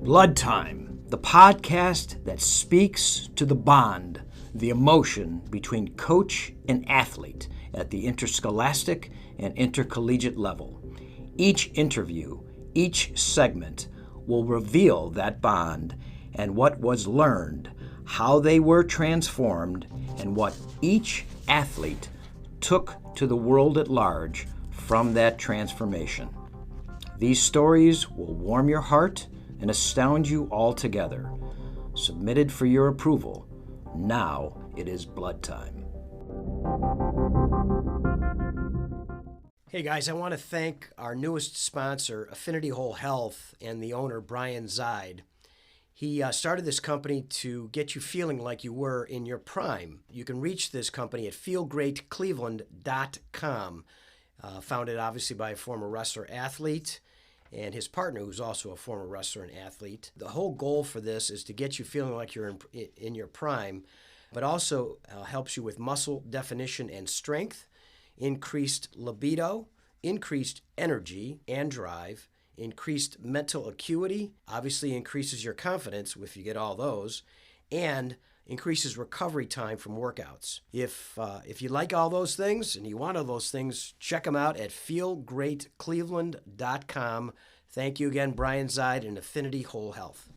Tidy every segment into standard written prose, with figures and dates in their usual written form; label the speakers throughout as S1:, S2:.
S1: Blood Time, the podcast that speaks to the bond, the emotion between coach and athlete at the interscholastic and intercollegiate level. Each interview, each segment will reveal that bond and what was learned, how they were transformed, and what each athlete took to the world at large from that transformation. These stories will warm your heart and astound you altogether. Submitted for your approval. Now it is Blood Time. Hey guys, I want to thank our newest sponsor, Affinity Whole Health, and the owner, Brian Zide. He started this company to get you feeling like you were in your prime. You can reach this company at feelgreatcleveland.com. Founded obviously by a former wrestler athlete and his partner, who's also a former wrestler and athlete. The whole goal for this is to get you feeling like you're in your prime, but also helps you with muscle definition and strength, increased libido, increased energy and drive, increased mental acuity, obviously increases your confidence if you get all those, and increases recovery time from workouts. If you like all those things and you want all those things, check them out at feelgreatcleveland.com. Thank you again, Brian Zide and Affinity Whole Health.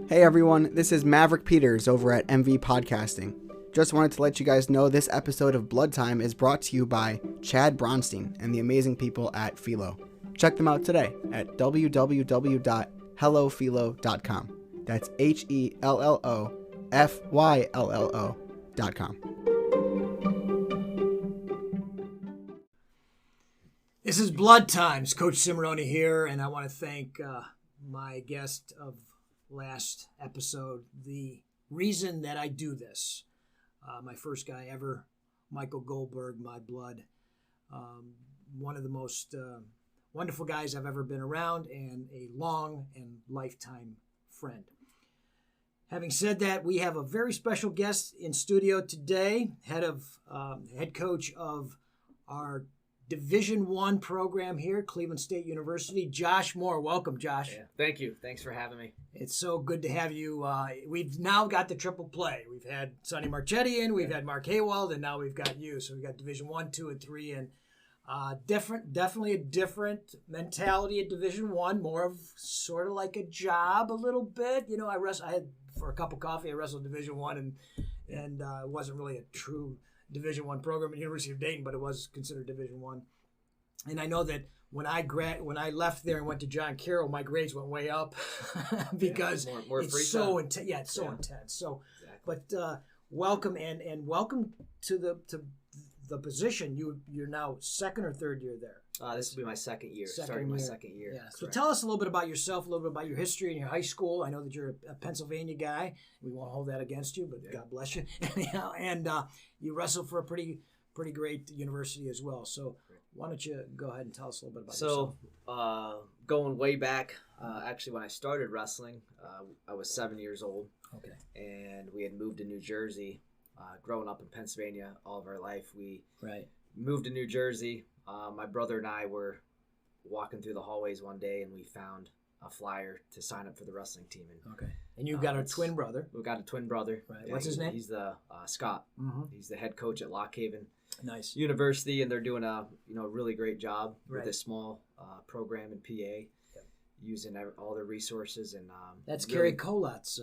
S2: Hey everyone, this is Maverick Peters over at MV Podcasting. Just wanted to let you guys know this episode of Blood Time is brought to you by Chad Bronstein and the amazing people at Philo. Check them out today at www.hellofilo.com. That's HELLOFYLLO.com.
S1: This is Blood Times. Coach CIMORONI here, and I want to thank my guest of last episode, the reason that I do this. My first guy ever, Michael Goldberg, my blood. One of the most wonderful guys I've ever been around and a long and lifetime friend. Having said that, we have a very special guest in studio today, head coach of our Division I program here, Cleveland State University, Josh Moore. Welcome, Josh.
S3: Yeah, thank you. Thanks for having me.
S1: It's so good to have you. We've now got the triple play. We've had Sonny Marchetti in, we've had Mark Haywald, and now we've got you. So we've got Division I, II, and III, and definitely a different mentality at Division I, more of sort of like a job a little bit. You know, I had for a cup of coffee, I wrestled Division I, and it wasn't really a true Division I program at the University of Dayton, but it was considered Division I. And I know that when I left there and went to John Carroll, my grades went way up because
S3: more
S1: it's so intense. Yeah, it's so intense. So, exactly. But welcome and welcome to the position. You're now second or third year there.
S3: This will be my second year. Starting my second year.
S1: Yeah. So tell us a little bit about yourself, a little bit about your history in your high school. I know that you're a Pennsylvania guy. We won't hold that against you, but God bless you. And you wrestled for a pretty great university as well. So why don't you go ahead and tell us a little bit about yourself?
S3: So going way back, actually when I started wrestling, I was 7 years old.
S1: Okay. And
S3: we had moved to New Jersey. Growing up in Pennsylvania all of our life, we moved to New Jersey. My brother and I were walking through the hallways one day, and we found a flyer to sign up for the wrestling team.
S1: And you've got a twin brother.
S3: We've got a twin brother.
S1: Right. What's his name?
S3: He's the Scott.
S1: Mm-hmm.
S3: He's the head coach at Lock Haven
S1: University,
S3: and they're doing a really great job with this small program in PA, using all their resources. And
S1: that's Kerry Colat's.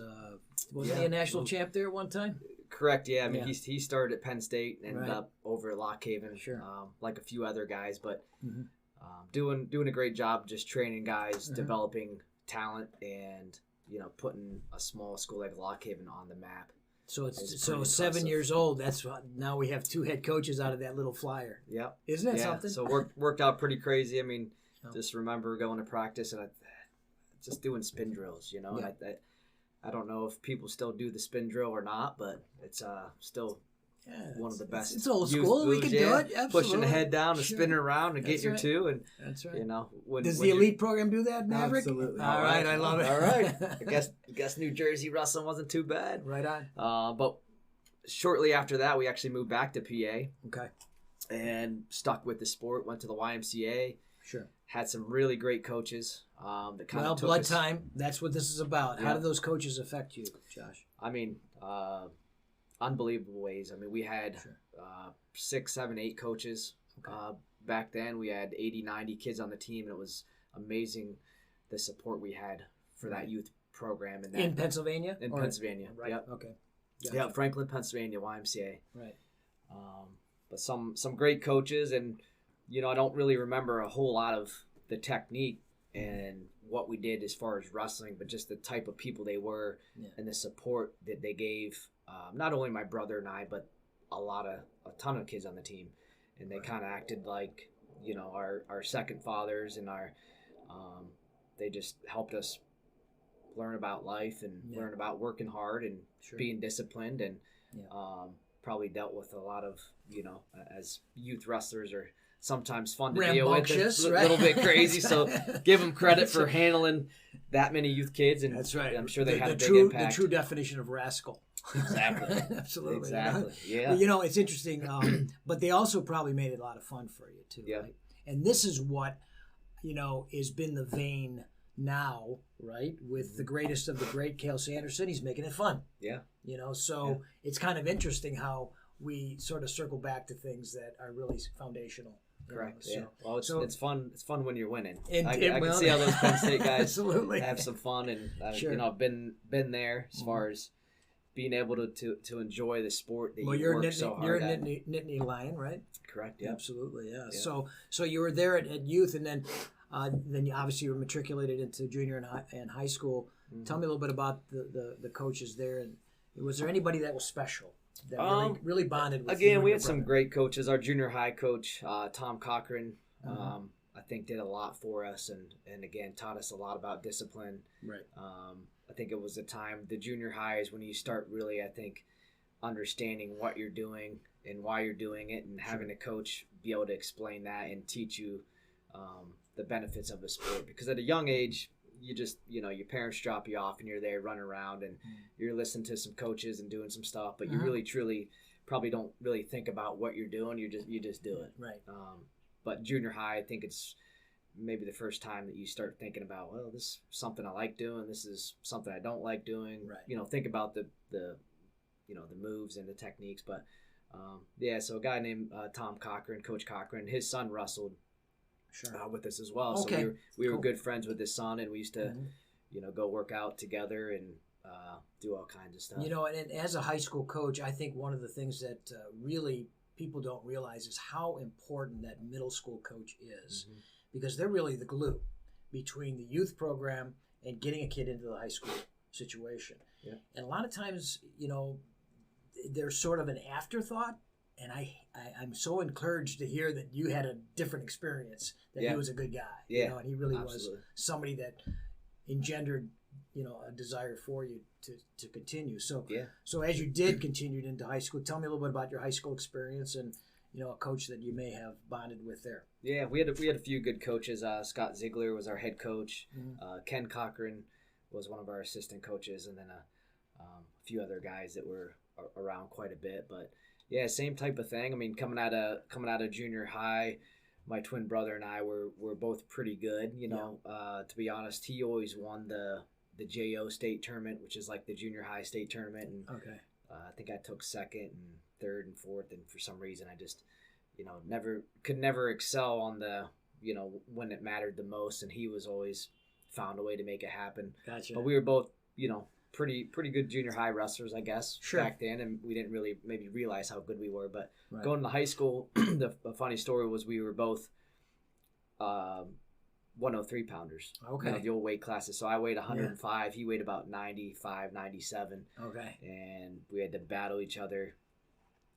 S1: Wasn't he a national champ there at one time?
S3: Correct. Yeah. I mean, he started at Penn State and ended up over at Lock Haven, like a few other guys, but doing a great job just training guys, developing talent, and putting a small school like Lock Haven on the map.
S1: So it's 7 years old. That's what, now we have two head coaches out of that little flyer.
S3: Yeah,
S1: isn't that something?
S3: So worked out pretty crazy. I mean, just remember going to practice and just doing spin drills. And I don't know if people still do the spin drill or not, but it's still one of the best.
S1: It's old school. We can do it. Absolutely.
S3: Pushing the head down and spinning around and getting your two. And
S1: that's right.
S3: Does
S1: the elite program do that, Maverick?
S2: Absolutely.
S1: All right, I love it.
S3: All right. I guess New Jersey wrestling wasn't too bad.
S1: Right on.
S3: But shortly after that, we actually moved back to PA.
S1: Okay.
S3: And stuck with the sport. Went to the YMCA.
S1: Sure.
S3: had some really great coaches. That kind of took
S1: blood
S3: us,
S1: time. That's what this is about.
S3: Yeah.
S1: How do those coaches affect you, Josh?
S3: I mean, unbelievable ways. I mean, we had 6, 7, 8 coaches. Back then, we had 80, 90 kids on the team, and it was amazing the support we had for that youth program. And
S1: in Pennsylvania?
S3: In Pennsylvania.
S1: Right.
S3: Yep.
S1: Okay. Gotcha.
S3: Yeah, Franklin, Pennsylvania, YMCA.
S1: Right.
S3: But some great coaches, and I don't really remember a whole lot of the technique and what we did as far as wrestling, but just the type of people they were and the support that they gave. Not only my brother and I, but a ton of kids on the team, and they kind of acted like our second fathers, and they just helped us learn about life and learn about working hard and being disciplined, and probably dealt with a lot of, as youth wrestlers are sometimes fun to deal with. It's a little bit crazy, so give them credit for handling that many youth kids. And
S1: that's right.
S3: I'm sure they had a big impact.
S1: The true definition of rascal.
S3: Exactly.
S1: Absolutely.
S3: Exactly. Yeah.
S1: Well, it's interesting, but they also probably made it a lot of fun for you too.
S3: Yeah.
S1: Right? And this is what, has been the vein now, right? With the greatest of the great, Cale Sanderson, he's making it fun.
S3: Yeah.
S1: So it's kind of interesting how we sort of circle back to things that are really foundational.
S3: Correct.
S1: So,
S3: yeah. Well, it's fun. It's fun when you're winning.
S1: And,
S3: I can see how those Penn State guys
S1: absolutely
S3: have some fun, and I've been there as far as being able to enjoy the sport that you work so hard
S1: you're
S3: at.
S1: a Nittany Lion, right?
S3: Correct. Yeah.
S1: Absolutely. Yeah. So you were there at youth, and then you obviously were matriculated into junior and high school. Mm-hmm. Tell me a little bit about the coaches there, and was there anybody that was special that really bonded with you?
S3: Again, we had some great coaches. Our junior high coach, Tom Cochran, I think did a lot for us, and again taught us a lot about discipline.
S1: Right.
S3: I think it was the time, the junior high is when you start really, I think, understanding what you're doing and why you're doing it, and having a coach be able to explain that and teach you the benefits of the sport. Because at a young age, you just, your parents drop you off and you're there running around and you're listening to some coaches and doing some stuff, but you really, truly probably don't really think about what you're doing. You just do it.
S1: Right.
S3: But junior high, I think it's maybe the first time that you start thinking about, well, this is something I like doing. This is something I don't like doing.
S1: Right.
S3: Think about the moves and the techniques. But so a guy named Tom Cochran, Coach Cochran, his son wrestled with us as well.
S1: Okay.
S3: So we were good friends with his son, and we used to, go work out together and do all kinds of stuff.
S1: And as a high school coach, I think one of the things that really people don't realize is how important that middle school coach is. Mm-hmm. Because they're really the glue between the youth program and getting a kid into the high school situation. Yeah. And a lot of times, they're sort of an afterthought. And I'm so encouraged to hear that you had a different experience, that he was a good guy.
S3: Yeah.
S1: And he really
S3: Absolutely.
S1: was somebody that engendered, a desire for you to continue. So as you did continue into high school, tell me a little bit about your high school experience and, a coach that you may have bonded with there.
S3: Yeah, we had a few good coaches. Scott Ziegler was our head coach. Mm-hmm. Ken Cochran was one of our assistant coaches, and then a few other guys that were around quite a bit. But yeah, same type of thing. I mean, coming out of junior high, my twin brother and I were both pretty good. To be honest, he always won the JO state tournament, which is like the junior high state tournament. And I think I took second and third and fourth, and for some reason I just could never excel on the when it mattered the most, and he was always found a way to make it happen.
S1: Gotcha.
S3: But we were both pretty good junior high wrestlers, I guess, back then, and we didn't really maybe realize how good we were. But going to high school, the funny story was we were both 103 pounders. Okay. The old weight classes. So I weighed 105. Yeah. He weighed about 95, 97.
S1: Okay.
S3: And we had to battle each other.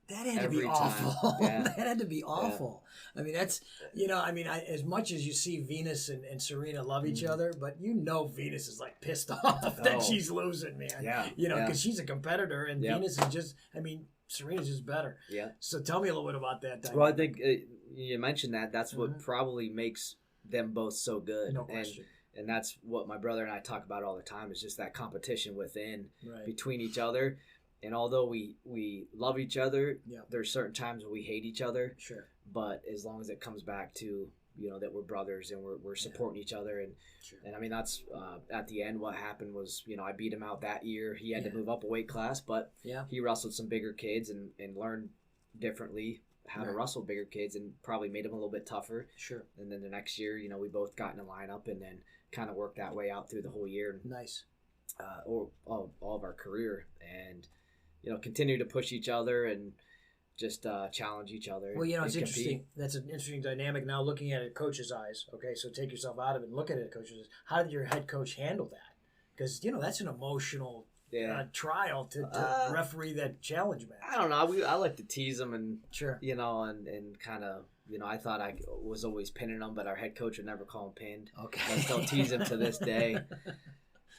S1: That had to be awful. Yeah. That had to be awful. Yeah. I mean, that's, as much as you see Venus and Serena love each other, but Venus is like pissed off that she's losing, man.
S3: Yeah.
S1: Because she's a competitor, and Venus is just, Serena's just better.
S3: Yeah.
S1: So tell me a little bit about that dynamic.
S3: Well, I think you mentioned that. That's what probably makes them both so good.
S1: No question.
S3: And that's what my brother and I talk about all the time, is just that competition within, between each other. And although we love each other, there's certain times when we hate each other.
S1: Sure.
S3: But as long as it comes back to, that we're brothers and we're supporting each other. And I mean, that's at the end what happened was, I beat him out that year. He had to move up a weight class, but he wrestled some bigger kids and learned differently how to wrestle bigger kids, and probably made him a little bit tougher.
S1: Sure.
S3: And then the next year, we both got in a lineup and then kind of worked that way out through the whole year.
S1: Nice.
S3: Or all of our career, and continue to push each other and just challenge each other.
S1: Well, it's interesting. That's an interesting dynamic. Now, looking at it, coach's eyes. Okay, so take yourself out of it and look at it, coach's eyes. How did your head coach handle that? Because that's an emotional trial to referee that challenge match.
S3: I don't know. I like to tease them and
S1: sure,
S3: and kind of. I thought I was always pinning them, but our head coach would never call him pinned.
S1: Okay,
S3: I still tease him to this day.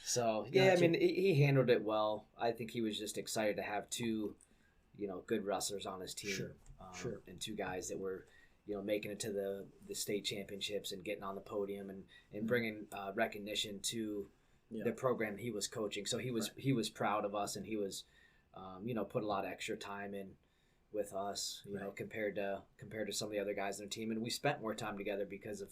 S3: So I mean, he handled it well. I think he was just excited to have two, good wrestlers on his team.
S1: Sure.
S3: And two guys that were, making it to the state championships and getting on the podium and bringing recognition to the program he was coaching. So he was proud of us, and he was, put a lot of extra time in with us, compared to some of the other guys on the team. And we spent more time together because of,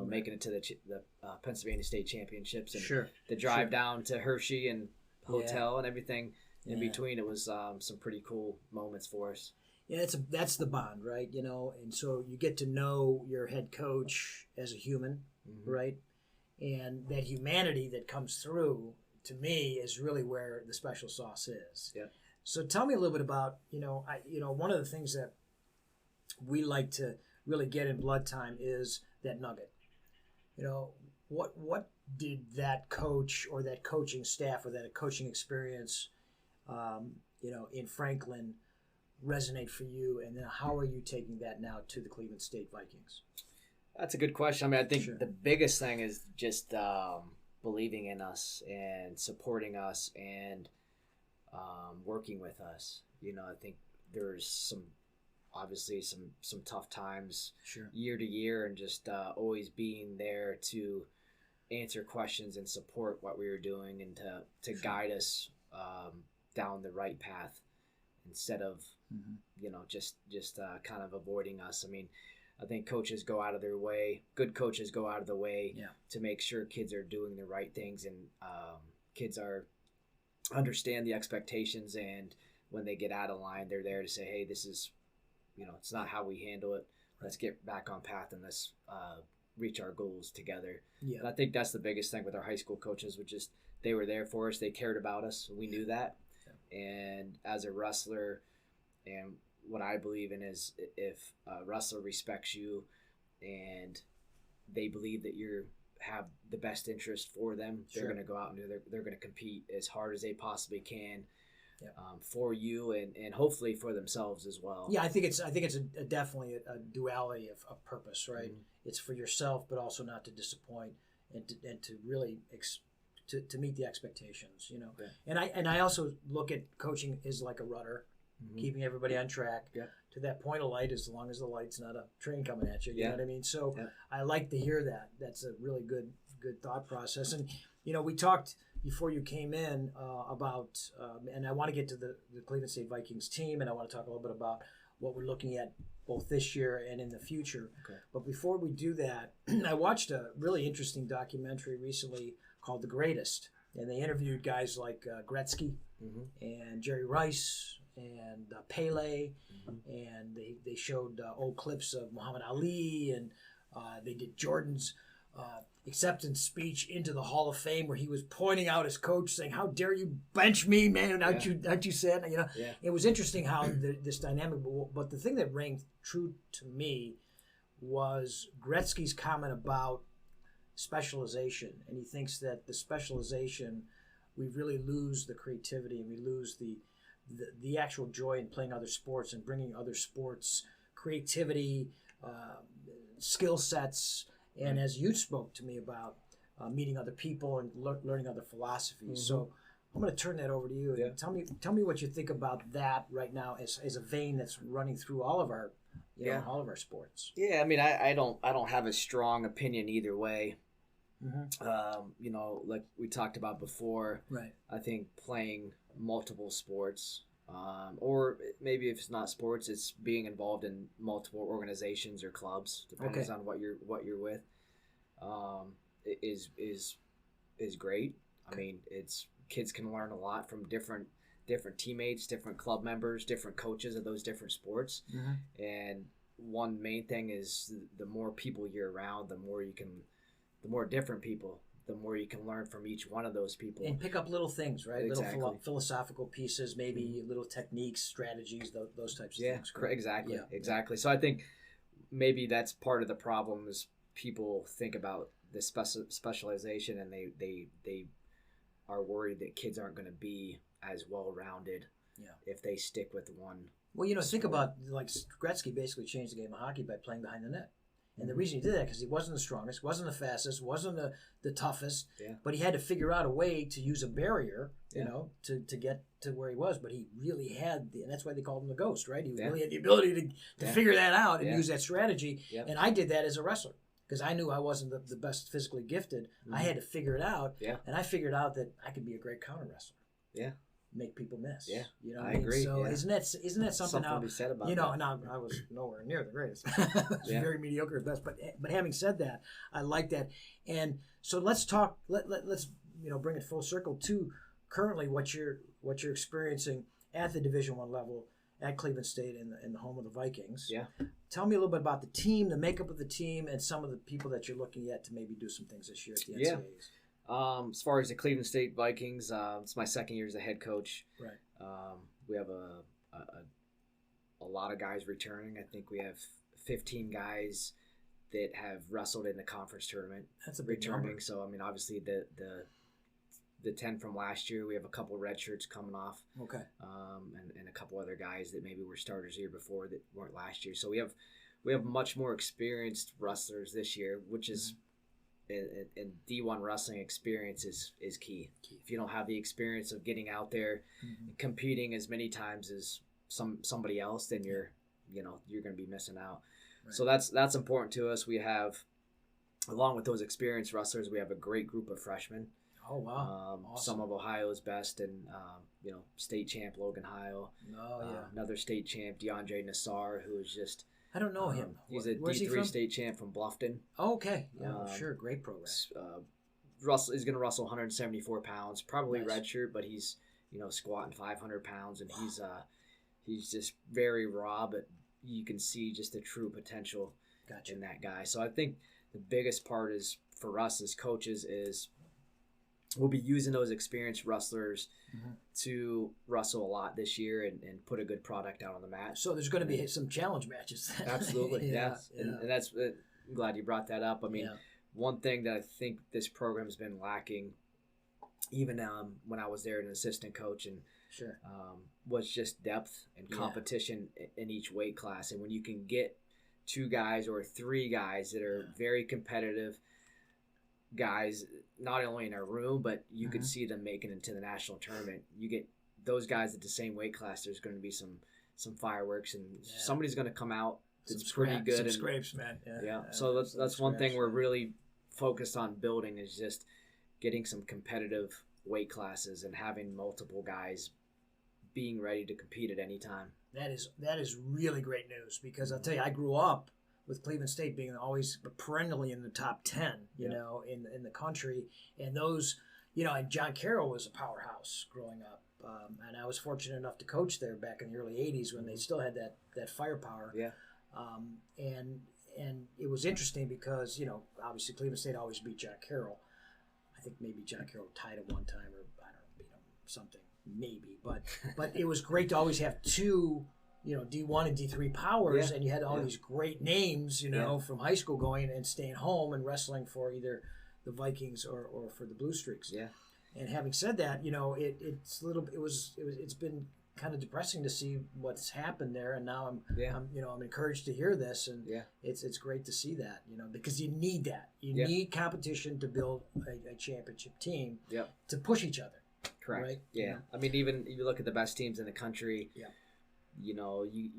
S3: making it to the Pennsylvania State Championships and the drive down to Hershey and hotel and everything in between. It was some pretty cool moments for us.
S1: Yeah, that's the bond, right? And so you get to know your head coach as a human, right? And that humanity that comes through, to me, is really where the special sauce is.
S3: Yeah.
S1: So tell me a little bit about, one of the things that we like to really get in Blood Time is that nugget. What did that coach or that coaching staff or that coaching experience, in Franklin resonate for you? And then how are you taking that now to the Cleveland State Vikings?
S3: That's a good question. I mean, I think the biggest thing is just believing in us and supporting us and working with us. I think there's obviously some tough times year to year, and just always being there to answer questions and support what we were doing and to guide us down the right path instead of just kind of avoiding us. I mean, I think coaches go out of their way, good coaches go out of the way to make sure kids are doing the right things, and kids understand the expectations, and when they get out of line, they're there to say, hey, this is, it's not how we handle it. Let's get back on path and let's reach our goals together. Yeah. And I think that's the biggest thing with our high school coaches, which is they were there for us. They cared about us. We knew that. Yeah. And as a wrestler, and what I believe in is if a wrestler respects you and they believe that you have the best interest for them, they're going to go out and they're going to compete as hard as they possibly can. For you and hopefully for themselves as well.
S1: Yeah, I think it's definitely a duality of purpose, right? Mm-hmm. It's for yourself, but also not to disappoint and to really to meet the expectations, Yeah. And I also look at coaching as like a rudder, keeping everybody on track to that point of light, as long as the light's not a train coming at you. You know what I mean? So I like to hear that. That's a really good thought process. And we talked before you came in about, and I want to get to the Cleveland State Vikings team, and I want to talk a little bit about what we're looking at both this year and in the future. Okay. But before we do that, I watched a really interesting documentary recently called The Greatest, and they interviewed guys like Gretzky and Jerry Rice and Pele, and they showed old clips of Muhammad Ali, and they did Jordan's acceptance speech into the Hall of Fame, where he was pointing out his coach, saying, "How dare you bench me, man? Aren't you sad?" It was interesting how this dynamic. But the thing that rang true to me was Gretzky's comment about specialization, and he thinks that the specialization, we really lose the creativity, and we lose the actual joy in playing other sports and bringing other sports creativity, skill sets. And as you spoke to me about meeting other people and learning other philosophies, so I'm going to turn that over to you. And tell me what you think about that right now as a vein that's running through all of our all of our sports.
S3: Yeah, I mean, I don't have a strong opinion either way. Like we talked about before,
S1: right?
S3: I think playing multiple sports Or maybe if it's not sports, it's being involved in multiple organizations or clubs, depending on what you're with. Is great. I mean, it's kids can learn a lot from different teammates, different club members, different coaches of those different sports. And one main thing is the more people you're around, the more different people, the more you can learn from each one of those people.
S1: And pick up little things, right?
S3: Exactly.
S1: Little philosophical pieces, maybe little techniques, strategies, those types of things.
S3: Exactly. Exactly. So I think maybe that's part of the problem is people think about the specialization and they are worried that kids aren't going to be as well-rounded if they stick with one.
S1: Well, think about, like, Gretzky basically changed the game of hockey by playing behind the net. And the reason he did that because he wasn't the strongest, wasn't the fastest, wasn't the toughest, but he had to figure out a way to use a barrier, to get to where he was. But he really had, and that's why they called him the Ghost, right? He really had the ability to figure that out and use that strategy. And I did that as a wrestler because I knew I wasn't the best physically gifted. I had to figure it out, and I figured out that I could be a great counter wrestler. Make people miss.
S3: I agree.
S1: So isn't that something
S3: to be said about
S1: that? Now I was nowhere near the greatest. Very mediocre at best. But having said that, I like that. And so let's talk. Let's bring it full circle to currently what you're experiencing at the Division I level at Cleveland State in the home of the Vikings. Tell me a little bit about the team, the makeup of the team, and some of the people that you're looking at to maybe do some things this year at the NCAAs.
S3: As far as the Cleveland State Vikings, it's my second year as a head coach.
S1: Right.
S3: We have a lot of guys returning. I think we have 15 guys that have wrestled in the conference tournament.
S1: That's a big
S3: returning.
S1: Number.
S3: So I mean, obviously the 10 from last year, we have a couple red shirts coming off.
S1: Okay.
S3: And a couple other guys that maybe were starters the year before that weren't last year. So we have much more experienced wrestlers this year, which is. And D1 wrestling experience is key. If you don't have the experience of getting out there and competing as many times as somebody else, then you're going to be missing out. Right. So that's important to us. We have, along with those experienced wrestlers, we have a great group of freshmen.
S1: Oh wow! Awesome.
S3: Some of Ohio's best, and state champ Logan Heil. Another state champ DeAndre Nassar, who is just.
S1: I don't know him.
S3: He's a D3 state champ from Bluffton.
S1: Oh, okay. Yeah, sure. Great program.
S3: He's going to wrestle 174 pounds, probably redshirt, but he's squatting 500 pounds, and he's just very raw, but you can see just the true potential in that guy. So I think the biggest part is for us as coaches is we'll be using those experienced wrestlers to wrestle a lot this year and put a good product out on the mat.
S1: So there's going to be some challenge matches.
S3: Absolutely, and that's I'm glad you brought that up. I mean, one thing that I think this program's been lacking, even when I was there as an assistant coach, and was just depth and competition in each weight class. And when you can get 2 guys or 3 guys that are very competitive guys, not only in our room, but you could see them making it to the national tournament. You get those guys at the same weight class, there's going to be some fireworks, and somebody's going to come out that's pretty good.
S1: Some scrapes, man.
S3: So that's one thing we're really focused on building is just getting some competitive weight classes and having multiple guys being ready to compete at any time.
S1: That is really great news, because I'll tell you, I grew up with Cleveland State being always perennially in the top 10, in the country. And those, and John Carroll was a powerhouse growing up. And I was fortunate enough to coach there back in the early 80s when they still had that firepower. And it was interesting because, obviously Cleveland State always beat John Carroll. I think maybe John Carroll tied at one time, or I don't know, something, maybe. But it was great to always have 2 D1 and D3 powers, and you had all these great names, from high school going and staying home and wrestling for either the Vikings or for the Blue Streaks. And having said that, it's been kind of depressing to see what's happened there, and now I'm encouraged to hear this, and it's great to see that, because you need that. You need competition to build a championship team to push each other.
S3: Correct.
S1: Right?
S3: Yeah. I mean, even you look at the best teams in the country. You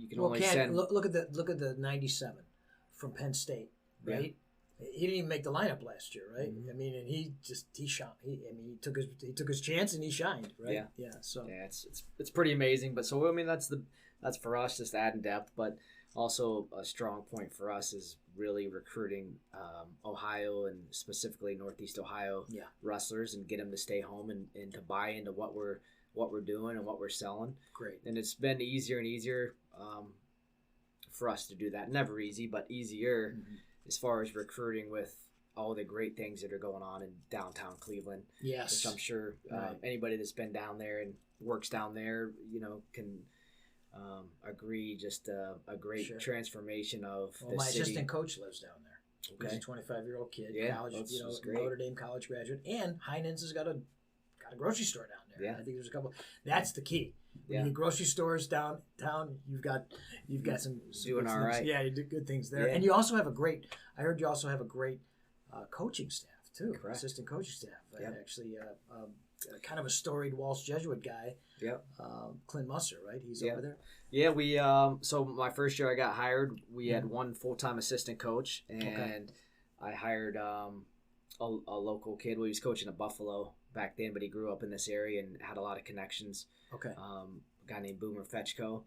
S3: can only send.
S1: Look at the 97 from Penn State, right?
S4: He didn't even make the lineup last year, right? I mean, and he shined. He took his chance and he shined, right? Yeah. So
S3: yeah, it's pretty amazing. But so I mean, that's for us, just adding depth, but also a strong point for us is really recruiting Ohio and specifically Northeast Ohio wrestlers and get them to stay home and to buy into what we're doing and what we're selling.
S4: Great.
S3: And it's been easier and easier for us to do that. Never easy, but easier as far as recruiting with all the great things that are going on in downtown Cleveland.
S4: Yes.
S3: Which I'm sure anybody that's been down there and works down there, can agree. Just a great transformation of the
S4: my
S3: city.
S4: assistant coach lives down there.
S3: Okay.
S4: He's a 25-year-old kid, college,
S3: that's great.
S4: Notre Dame college graduate, and Heinen's has got a grocery store down there.
S3: Yeah.
S4: I think there's a couple. That's the key. When you get grocery stores downtown, you've got some
S3: doing all right.
S4: Yeah, you do good things there,
S3: Yeah.
S4: and you also have a great. I heard you also have a great coaching staff too.
S3: Correct.
S4: Assistant coaching staff.
S3: Yep.
S4: Actually, kind of a storied Walsh Jesuit guy.
S3: Yep.
S4: Clint Musser, right? He's over there.
S3: Yeah, we so my first year I got hired, we had one full-time assistant coach, and I hired a local kid. He was coaching at Buffalo back then, but he grew up in this area and had a lot of connections.
S4: Okay.
S3: A guy named Boomer Fetchko.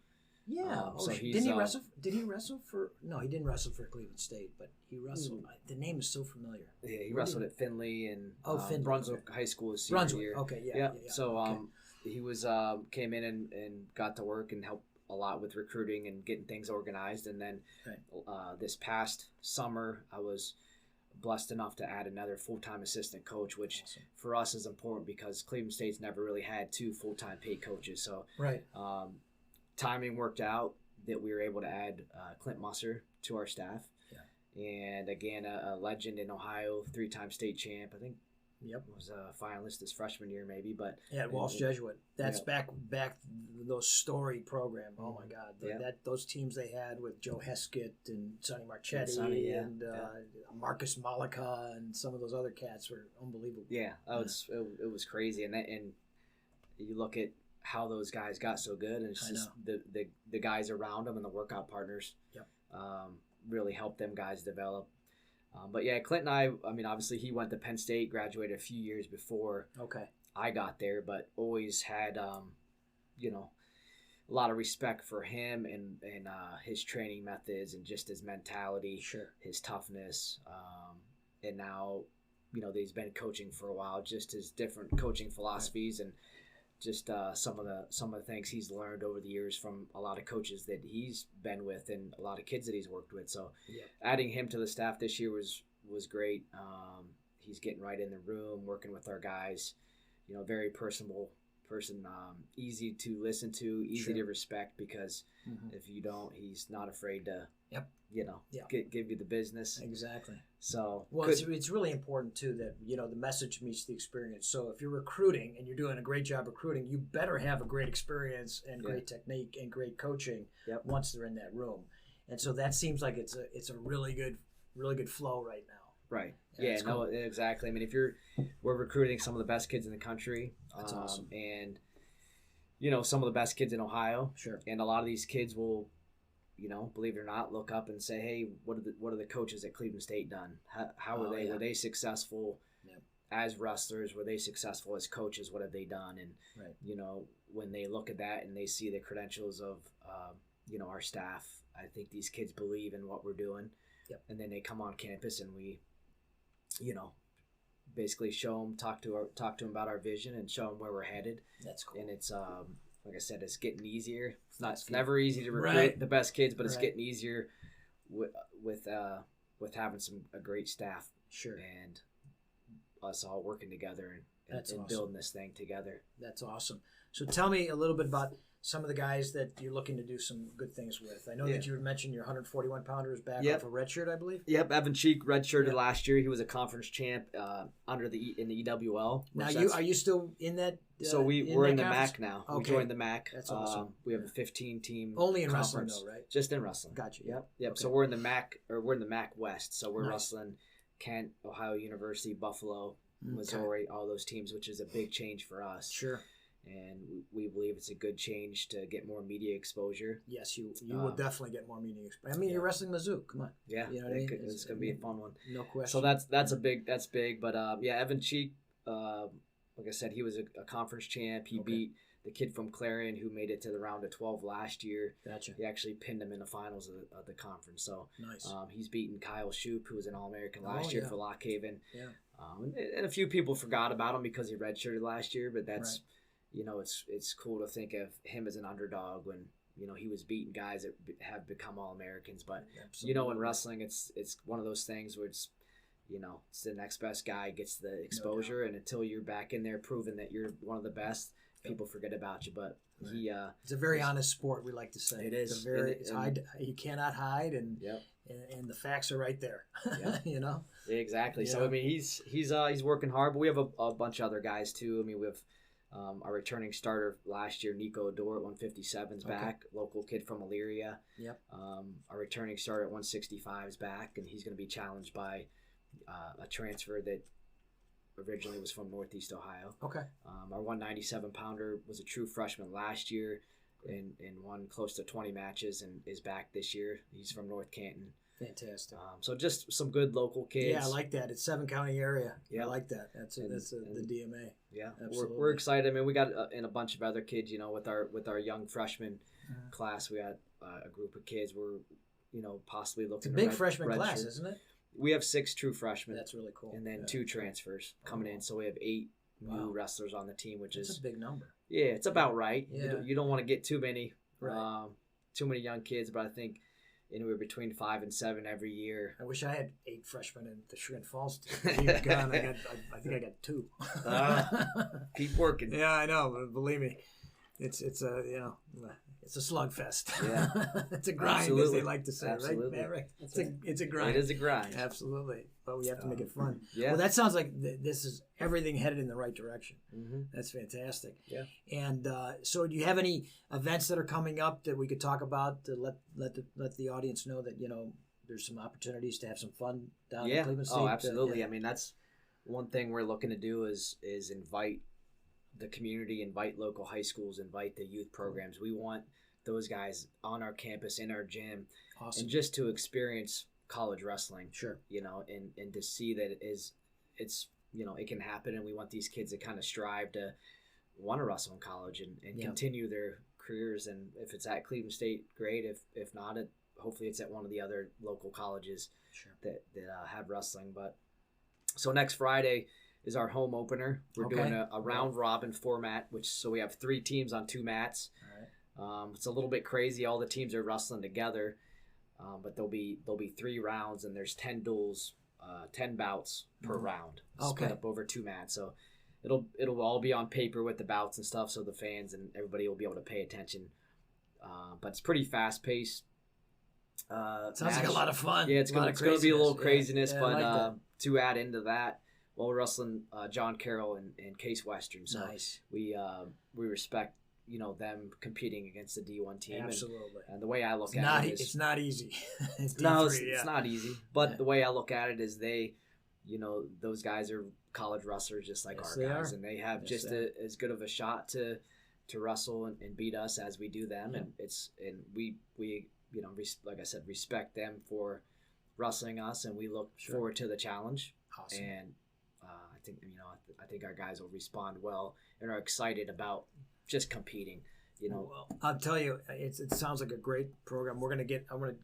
S4: Yeah.
S3: So
S4: didn't he wrestle? Did he wrestle for? No, he didn't wrestle for Cleveland State, but he wrestled. The name is so familiar.
S3: Yeah, he wrestled at Findlay and
S4: Findlay,
S3: Brunswick High School his senior
S4: Brunswick.
S3: year.
S4: Okay. Yeah.
S3: So he was came in and got to work and helped a lot with recruiting and getting things organized. And then this past summer, I was blessed enough to add another full-time assistant coach, which for us is important because Cleveland State's never really had two full-time paid coaches. So timing worked out that we were able to add Clint Musser to our staff. Yeah. And again, a legend in Ohio, 3-time state champ. I think was a finalist his freshman year maybe, but
S4: Walsh Jesuit. That's back those storied program. Oh my God, those teams they had with Joe Heskett and Sonny Marchetti and Marcus Malika and some of those other cats were unbelievable.
S3: Yeah, it was crazy, and you look at how those guys got so good, and it's just the guys around them and the workout partners really helped them guys develop. But yeah, Clint and I mean, obviously he went to Penn State, graduated a few years before I got there, but always had, a lot of respect for him and his training methods and just his mentality, his toughness. And now, that he's been coaching for a while, just his different coaching philosophies and just some of the things he's learned over the years from a lot of coaches that he's been with and a lot of kids that he's worked with. So adding him to the staff this year was great. He's getting right in the room, working with our guys. Very personable person, easy to listen to, easy to respect because if you don't, he's not afraid to give you the business.
S4: Exactly.
S3: So
S4: it's really important too that the message meets the experience. So if you're recruiting and you're doing a great job recruiting, you better have a great experience and great technique and great coaching once they're in that room. And so that seems like it's a really good flow right now.
S3: Right. Yeah. No. Exactly. I mean, we're recruiting some of the best kids in the country.
S4: That's awesome.
S3: And some of the best kids in Ohio.
S4: Sure.
S3: And a lot of these kids will, believe it or not, look up and say, "Hey, what are the coaches at Cleveland State done? How were they? Yeah. Were they successful as wrestlers? Were they successful as coaches? What have they done?" And when they look at that and they see the credentials of our staff, I think these kids believe in what we're doing.
S4: Yep. And
S3: then they come on campus and we, basically show them, talk to them about our vision and show them where we're headed.
S4: That's cool.
S3: And it's like I said, it's getting easier. It's never easy to recruit the best kids, but it's getting easier with having a great staff.
S4: Sure.
S3: And us all working together and
S4: awesome.
S3: Building this thing together.
S4: That's awesome. So tell me a little bit about some of the guys that you're looking to do some good things with. I know that you had mentioned your 141-pounder is back off a red shirt, I believe.
S3: Yep, Evan Cheek redshirted last year. He was a conference champ in the EWL.
S4: Now, are you still in that?
S3: So we're in the MAC now.
S4: Okay.
S3: We joined the MAC.
S4: That's awesome.
S3: We have a 15-team
S4: only in
S3: conference.
S4: wrestling, though, right?
S3: Just in wrestling.
S4: Gotcha.
S3: Yep.
S4: Okay.
S3: So we're in the MAC, or we're in the MAC West. So we're wrestling Kent, Ohio University, Buffalo, Missouri, all those teams, which is a big change for us.
S4: Sure.
S3: and we believe it's a good change to get more media exposure.
S4: Yes, you will definitely get more media exposure. I mean, you're wrestling Mizzou. Come on.
S3: Yeah,
S4: you know what I mean?
S3: It's going to be a fun one.
S4: No question.
S3: So that's big. But Evan Cheek, like I said, he was a conference champ. He beat the kid from Clarion who made it to the round of 12 last year.
S4: Gotcha.
S3: He actually pinned him in the finals of the conference. So
S4: nice.
S3: He's beaten Kyle Shoup, who was an All-American last year for Lock Haven.
S4: Yeah.
S3: And a few people forgot about him because he redshirted last year, but that's it's cool to think of him as an underdog when he was beating guys that have become All-Americans. But in wrestling, it's one of those things where it's the next best guy gets the exposure, and until you're back in there proving that you're one of the best, people forget about you. But
S4: it's a very honest sport, we like to say.
S3: It is.
S4: You cannot hide, and the facts are right there.
S3: Yeah. Exactly. Yeah. So I mean, he's working hard, but we have a bunch of other guys too. I mean, we have our returning starter last year, Nico Adore at 157's back, local kid from Elyria.
S4: Yep.
S3: Our returning starter at 165's back, and he's going to be challenged by a transfer that originally was from Northeast Ohio.
S4: Okay.
S3: Our 197 pounder was a true freshman last year and won close to 20 matches and is back this year. He's from North Canton.
S4: Fantastic.
S3: So just some good local kids.
S4: Yeah, I like that. It's 7-county area.
S3: Yeah,
S4: I like that. That's the DMA.
S3: Yeah,
S4: absolutely.
S3: We're excited. I mean, we got and a bunch of other kids. With our young freshman class, we had a group of kids. We're possibly looking.
S4: It's a big freshman class, isn't it?
S3: We have 6 true freshmen.
S4: That's really cool.
S3: And then 2 transfers coming in, so we have 8 new wrestlers on the team, which is
S4: a big number.
S3: Yeah, it's about right.
S4: Yeah.
S3: You don't want to get too many young kids, but I think anywhere between 5 and 7 every year.
S4: I wish I had 8 freshmen in the Chagrin Falls team. I think I got 2.
S3: Keep working.
S4: Yeah, I know. But believe me, it's a slugfest.
S3: Yeah,
S4: it's a grind,
S3: absolutely,
S4: as they like to say.
S3: Absolutely.
S4: Right? It's a grind.
S3: It is a grind.
S4: Absolutely, but we have to make it fun.
S3: Yeah.
S4: Well, that sounds like this is everything headed in the right direction.
S3: Mm-hmm.
S4: That's fantastic.
S3: Yeah.
S4: And so, do you have any events that are coming up that we could talk about to let the audience know that there's some opportunities to have some fun down in Cleveland State?
S3: Oh, absolutely. I mean, that's one thing we're looking to do is invite the community, invite local high schools, invite the youth programs. We want those guys on our campus, in our gym, and just to experience college wrestling.
S4: Sure.
S3: And to see that it's it can happen, and we want these kids to kind of strive to want to wrestle in college and continue their careers. And if it's at Cleveland State, great. If not, hopefully it's at one of the other local colleges that have wrestling. But so next Friday is our home opener. We're doing a round robin format, so we have 3 teams on 2 mats.
S4: All right.
S3: It's a little bit crazy. All the teams are wrestling together, but there'll be 3 rounds, and there's 10 duels, 10 bouts per round, split up over 2 mats. So it'll all be on paper with the bouts and stuff, so the fans and everybody will be able to pay attention. But it's pretty fast paced.
S4: Sounds like a lot of fun.
S3: Yeah, it's going to be a little craziness,
S4: yeah,
S3: but
S4: like
S3: to add into that. Well, we're wrestling John Carroll and Case Western, so
S4: nice.
S3: We respect them competing against the D1 team.
S4: Absolutely.
S3: And the way I look at it is
S4: it's not easy. It's
S3: D3, it's not easy. But the way I look at it is those guys are college wrestlers just like our guys, and they have as good of a shot to wrestle and beat us as we do them. And we like I said, respect them for wrestling us, and we look forward to the challenge.
S4: Awesome.
S3: And I think our guys will respond well and are excited about just competing.
S4: Well, I'll tell you, it sounds like a great program. I'm going to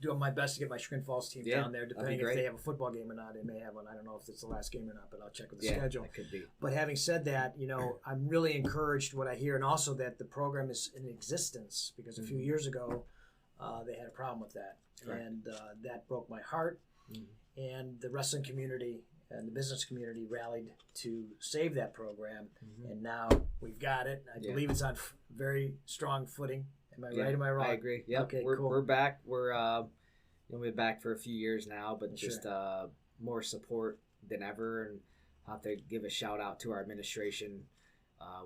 S4: do my best to get my Chagrin Falls team down there, depending if they have a football game or not. They may have one. I don't know if it's the last game or not, but I'll check with the schedule.
S3: It could be.
S4: But having said that, I'm really encouraged what I hear, and also that the program is in existence, because a few years ago they had a problem with that.
S3: Correct.
S4: And that broke my heart. And the wrestling community and the business community rallied to save that program, and now we've got it. I believe it's on very strong footing. Am I right? Am I wrong?
S3: I agree. Yeah.
S4: Okay,
S3: cool. We're back. We're we've been back for a few years now, but just more support than ever. And I have to give a shout out to our administration.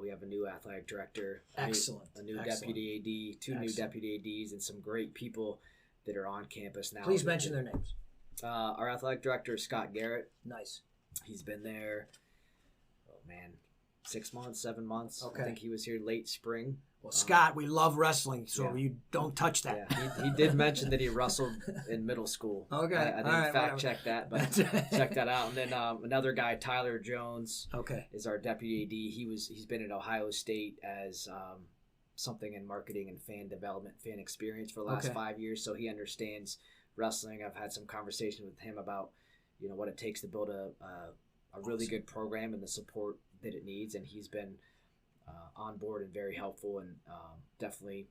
S3: We have a new athletic director,
S4: excellent,
S3: a new deputy AD, 2 new deputy ADs, and some great people that are on campus now.
S4: Please mention their names.
S3: Our athletic director is Scott Garrett.
S4: Nice.
S3: He's been there, 6 months, 7 months.
S4: Okay.
S3: I think he was here late spring.
S4: Well, Scott, we love wrestling, so you don't touch that.
S3: Yeah, he did mention that he wrestled in middle school.
S4: Okay.
S3: I didn't fact check that, but check that out. And then another guy, Tyler Jones, is our deputy AD. He's been at Ohio State as something in marketing and fan development, fan experience for the last 5 years, so he understands wrestling. I've had some conversation with him about what it takes to build a really good program and the support that it needs, and he's been on board and very helpful, and definitely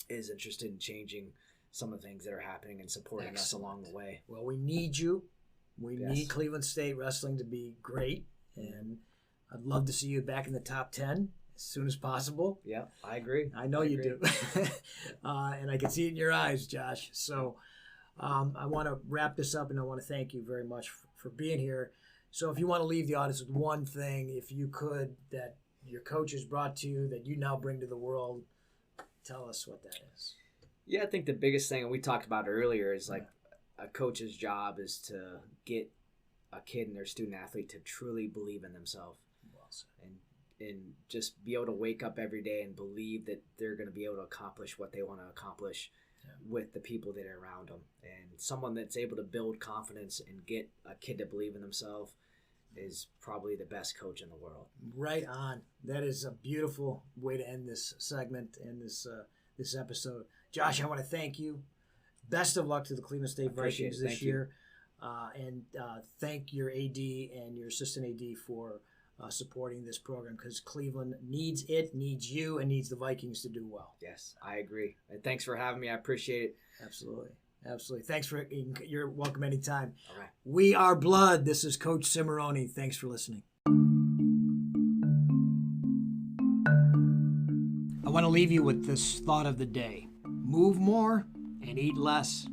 S3: is interested in changing some of the things that are happening and supporting us along the way.
S4: Well, we need you. We need Cleveland State wrestling to be great, and I'd love to see you back in the top 10 as soon as possible.
S3: Yeah, I agree.
S4: I know you do. And I can see it in your eyes, Josh. So I want to wrap this up, and I want to thank you very much for being here. So if you want to leave the audience with one thing, if you could, that your coach has brought to you, that you now bring to the world, tell us what that is.
S3: Yeah, I think the biggest thing, and we talked about earlier, is like a coach's job is to get a kid and their student athlete to truly believe in themselves.
S4: Well said.
S3: And just be able to wake up every day and believe that they're going to be able to accomplish what they want to accomplish with the people that are around them. And someone that's able to build confidence and get a kid to believe in themselves is probably the best coach in the world.
S4: Right on. That is a beautiful way to end this segment and this episode. Josh, I want to thank you. Best of luck to the Cleveland State Vikings this year. And thank your AD and your assistant AD for supporting this program, because Cleveland needs you, and needs the Vikings to do well.
S3: Yes, I agree. And thanks for having me. I appreciate it.
S4: Absolutely. Thanks you're welcome anytime.
S3: All right.
S4: We are Blood. This is Coach CIMORONI. Thanks for listening. I want to leave you with this thought of the day. Move more and eat less.